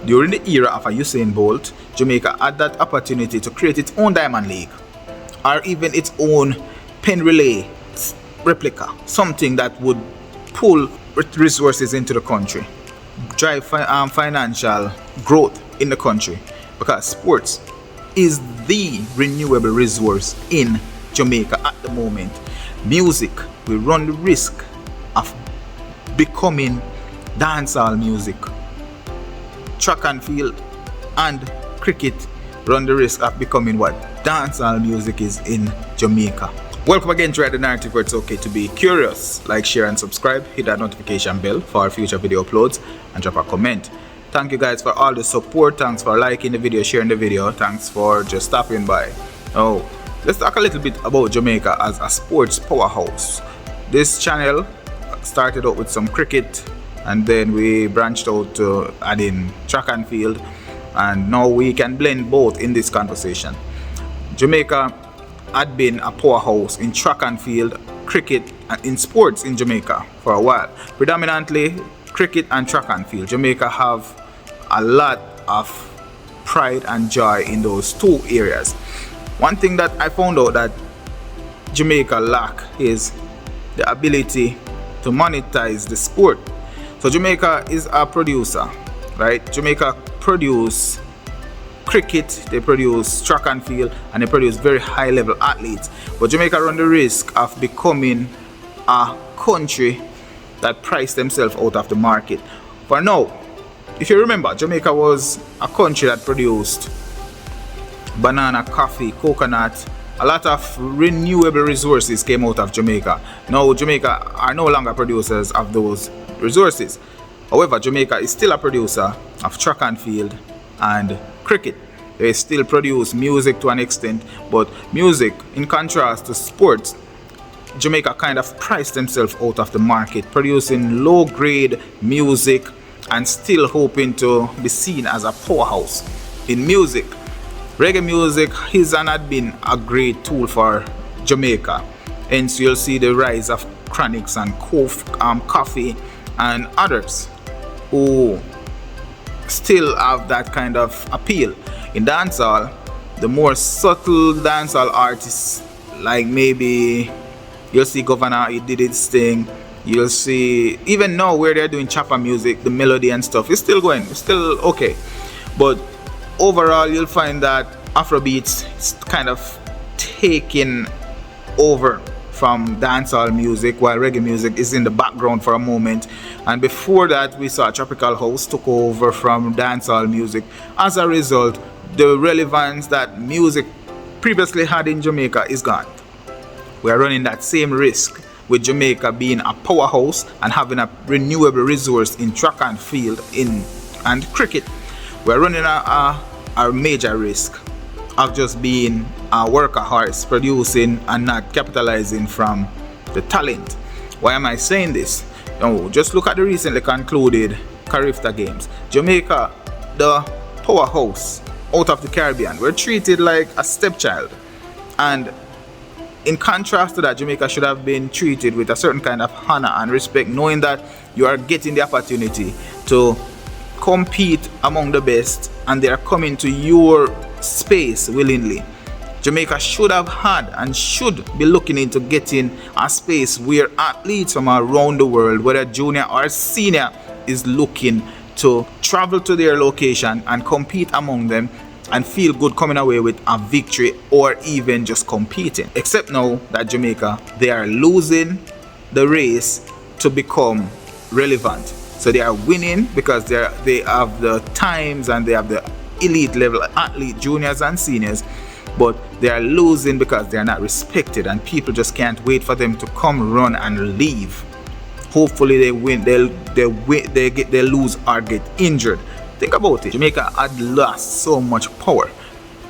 during the era of a Usain Bolt, Jamaica had that opportunity to create its own Diamond League, or even its own pen relay replica, something that would pull resources into the country, drive financial growth in the country, because sports is the renewable resource in Jamaica at the moment. Music will run the risk of becoming dancehall music. Track and field and cricket run the risk of becoming what dancehall music is in Jamaica. Welcome again to Write the Narrative, where it's okay to be curious. Like, share and subscribe. Hit that notification bell for our future video uploads and drop a comment. Thank you guys for all the support. Thanks for liking the video, sharing the video. Thanks for just stopping by. Oh, let's talk a little bit about Jamaica as a sports powerhouse. This channel started out with some cricket, and then we branched out to add in track and field, and now we can blend both in this conversation. Jamaica had been a powerhouse in track and field, cricket, and in sports in Jamaica for a while. Predominantly cricket and track and field. Jamaica have a lot of pride and joy in those two areas. One thing that I found out that Jamaica lack is the ability to monetize the sport. So Jamaica is a producer, right? Jamaica produce cricket, they produce track and field, and they produce very high level athletes. But Jamaica run the risk of becoming a country that price themselves out of the market. For now, if you remember, Jamaica was a country that produced banana, coffee, coconut. A lot of renewable resources came out of Jamaica. Now Jamaica are no longer producers of those resources. However, Jamaica is still a producer of track and field and cricket. They still produce music to an extent, but music, in contrast to sports, Jamaica kind of priced themselves out of the market, producing low grade music and still hoping to be seen as a powerhouse in music. Reggae music is and had been a great tool for Jamaica. Hence you'll see the rise of Chronics and Coffee and others who still have that kind of appeal. In dancehall, the more subtle dancehall artists, like maybe you'll see Governor, he did his thing. You'll see, even now where they're doing chopper music, the melody and stuff is still going, it's still okay. But overall, you'll find that Afrobeats is kind of taking over from dancehall music, while reggae music is in the background for a moment. And before that, we saw Tropical House took over from dancehall music. As a result, the relevance that music previously had in Jamaica is gone. We are running that same risk with Jamaica being a powerhouse and having a renewable resource in track and field and cricket. We're running a major risk of just being a worker horse, producing and not capitalizing from the talent. Why am I saying this? Just look at the recently concluded Carifta Games. Jamaica, the powerhouse out of the Caribbean, were treated like a stepchild. And in contrast to that, Jamaica should have been treated with a certain kind of honor and respect, knowing that you are getting the opportunity to compete among the best and they are coming to your space willingly. Jamaica should have had and should be looking into getting a space where athletes from around the world, whether junior or senior, is looking to travel to their location and compete among them and feel good coming away with a victory or even just competing. Except now that Jamaica, they are losing the race to become relevant. So they are winning because they have the times and they have the elite level athlete, juniors and seniors, but they are losing because they are not respected and people just can't wait for them to come, run and leave. Hopefully they win, they lose or get injured. Think about it. Jamaica had lost so much power.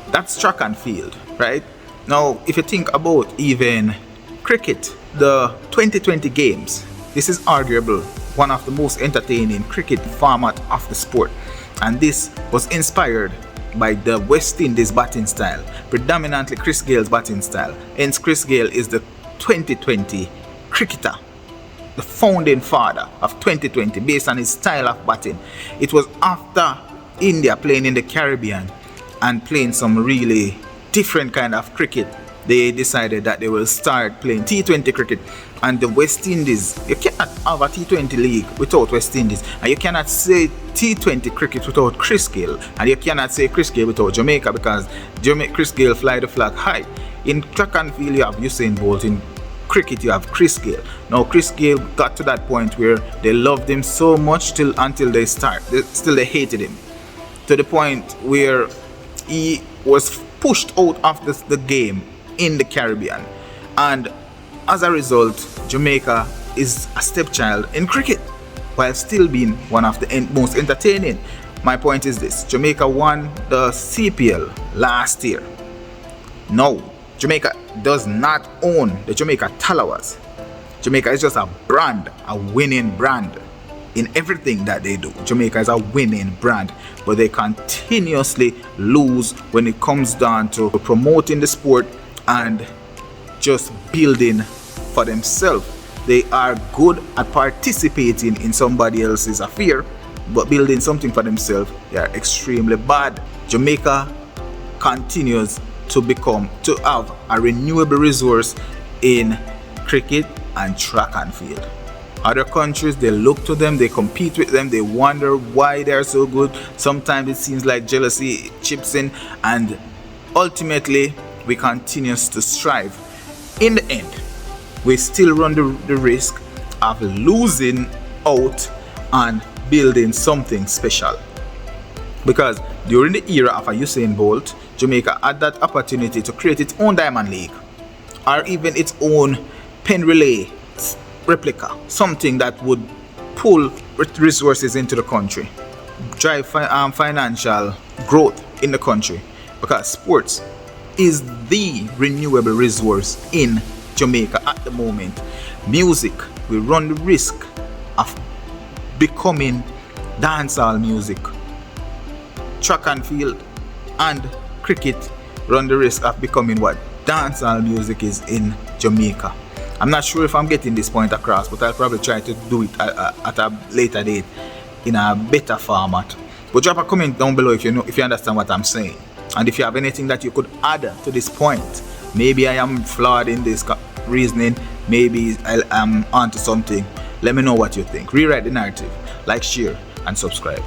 That's track and field, right? Now, if you think about even cricket, the 2020 games, this is arguable one of the most entertaining cricket format of the sport. And this was inspired by the West Indies batting style, predominantly Chris Gale's batting style. Hence, Chris Gale is the 2020 cricketer, the founding father of 2020 based on his style of batting. It was after India playing in the Caribbean and playing some really different kind of cricket, they decided that they will start playing T20 cricket. And the West Indies, you cannot have a T20 league without West Indies, and you cannot say T20 cricket without Chris Gayle, and you cannot say Chris Gayle without Jamaica, because Chris Gayle fly the flag high. In track and field you have Usain Bolt, in cricket you have Chris Gayle. Now Chris Gayle got to that point where they loved him so much until they hated him, to the point where he was pushed out of the game in the Caribbean, and as a result Jamaica is a stepchild in cricket while still being one of the most entertaining. My point is this: Jamaica won the CPL last year. No, Jamaica does not own the Jamaica Talawas. Jamaica is just a brand, a winning brand. In everything that they do, Jamaica is a winning brand, but they continuously lose when it comes down to promoting the sport and just building for themselves. They are good at participating in somebody else's affair, but building something for themselves, they are extremely bad. Jamaica continues to have a renewable resource in cricket and track and field. Other countries, they look to them, they compete with them, they wonder why they're so good. Sometimes it seems like jealousy chips in, and ultimately we continue to strive. In the end, we still run the risk of losing out and building something special, because during the era of a Usain Bolt, Jamaica had that opportunity to create its own Diamond League, or even its own pen relay replica, something that would pull resources into the country, drive financial growth in the country, because sports is the renewable resource in Jamaica at the moment. Music will run the risk of becoming dancehall music. Track and field and cricket run the risk of becoming what dancehall music is in Jamaica. I'm not sure if I'm getting this point across, but I'll probably try to do it at a later date in a better format. But drop a comment down below if you understand what I'm saying, and if you have anything that you could add to this point. Maybe I am flawed in this reasoning, maybe I'm onto something. Let me know what you think. Rewrite the narrative, like, share and subscribe.